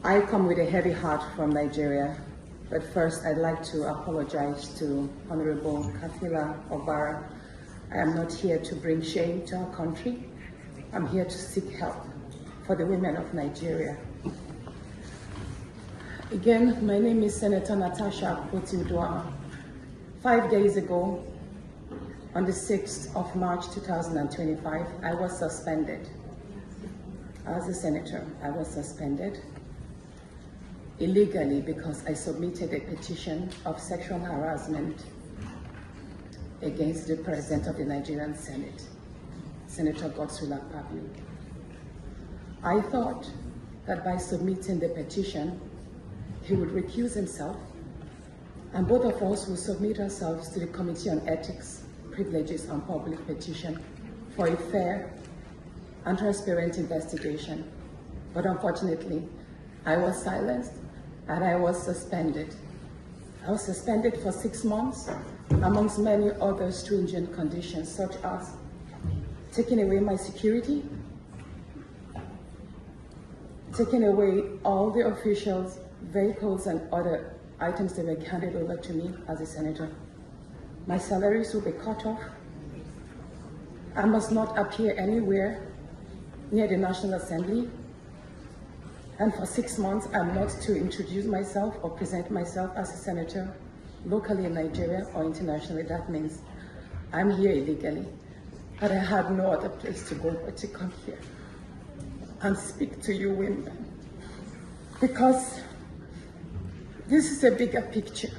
I come with a heavy heart from Nigeria, but first I'd like to apologize to Honorable Kafila Obara. I am not here to bring shame to our country. I'm here to seek help for the women of Nigeria. Again, my name is Senator Natasha Akpoti-Uduaghan. 5 days ago, on the 6th of March 2025, I was suspended. As a senator, I was suspended illegally because I submitted a petition of sexual harassment against the President of the Nigerian Senate, Senator Godswill Akpabio. I thought that by submitting the petition, he would recuse himself, and both of us will submit ourselves to the Committee on Ethics, Privileges and Public Petition for a fair and transparent investigation. But unfortunately, I was silenced and I was suspended. I was suspended for 6 months, amongst many other stringent conditions, such as taking away my security, taking away all the officials, vehicles, and other items that were handed over to me as a senator. My salaries will be cut off. I must not appear anywhere near the National Assembly. And for 6 months, I'm not to introduce myself or present myself as a senator locally in Nigeria or internationally. That means I'm here illegally. But I had no other place to go but to come here and speak to you women. Because this is a bigger picture.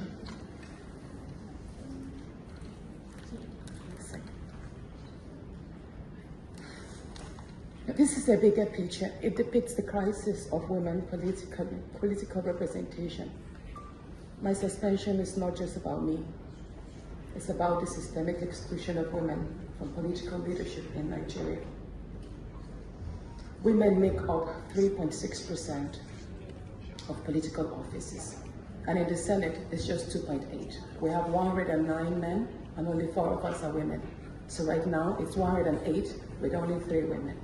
This is a bigger picture. It depicts the crisis of women political representation. My suspension is not just about me. It's about the systemic exclusion of women from political leadership in Nigeria. Women make up 3.6% of political offices. And in the Senate, it's just 2.8. We have 109 men and only 4 of us are women. So right now, it's 108 with only 3 women.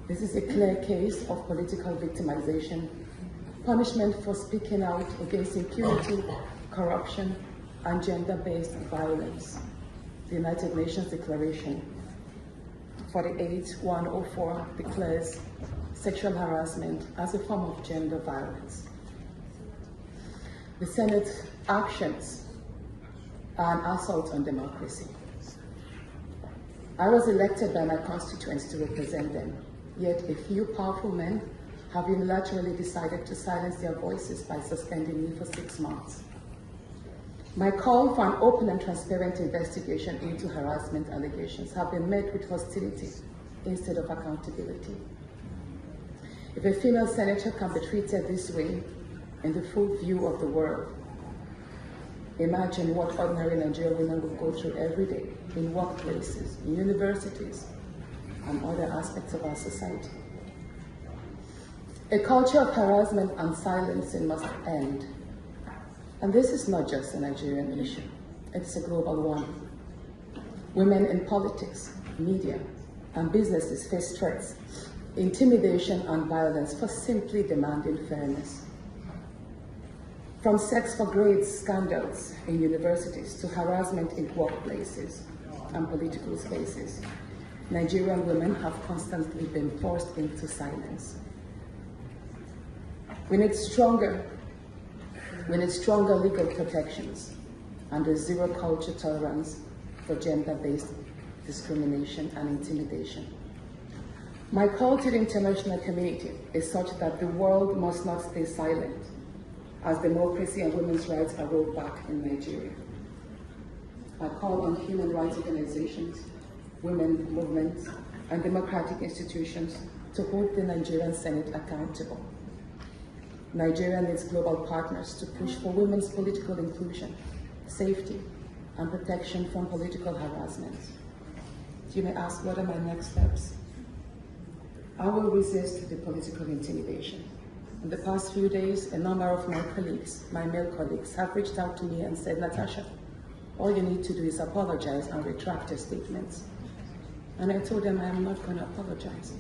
This is a clear case of political victimization, punishment for speaking out against impunity, corruption, and gender-based violence. The United Nations Declaration 48/104 declares sexual harassment as a form of gender violence. The Senate's actions are an assault on democracy. I was elected by my constituents to represent them. Yet a few powerful men have unilaterally decided to silence their voices by suspending me for 6 months. My call for an open and transparent investigation into harassment allegations have been met with hostility instead of accountability. If a female senator can be treated this way in the full view of the world, imagine what ordinary Nigerian women will go through every day in workplaces, in universities, and other aspects of our society. A culture of harassment and silencing must end. And this is not just a Nigerian issue, it's a global one. Women in politics, media, and businesses face threats, intimidation, and violence for simply demanding fairness. From sex for grades scandals in universities to harassment in workplaces and political spaces, Nigerian women have constantly been forced into silence. We need stronger legal protections and a zero culture tolerance for gender-based discrimination and intimidation. My call to the international community is such that the world must not stay silent as democracy and women's rights are rolled back in Nigeria. I call on human rights organizations, women movements, and democratic institutions to hold the Nigerian Senate accountable. Nigeria needs global partners to push for women's political inclusion, safety, and protection from political harassment. You may ask, what are my next steps? I will resist the political intimidation. In the past few days, a number of my colleagues, my male colleagues, have reached out to me and said, Natasha, all you need to do is apologize and retract your statements. And I told them I am not going to apologize.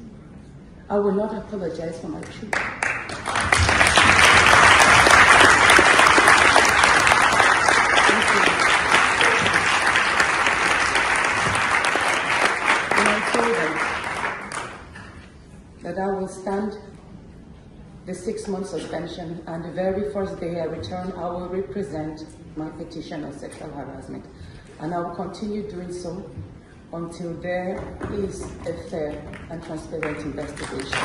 I will not apologize for my truth. And I told them that I will stand the 6-month suspension, and the very first day I return, I will represent my petition on sexual harassment. And I will continue doing so until there is a fair and transparent investigation.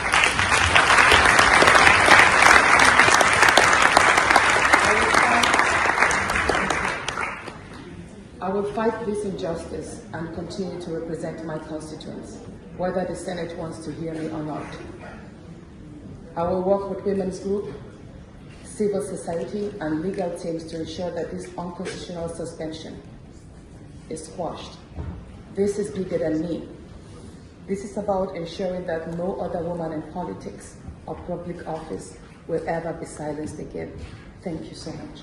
I will fight this injustice and continue to represent my constituents, whether the Senate wants to hear me or not. I will work with women's groups, civil society, and legal teams to ensure that this unconstitutional suspension is quashed. This is bigger than me. This is about ensuring that no other woman in politics or public office will ever be silenced again. Thank you so much.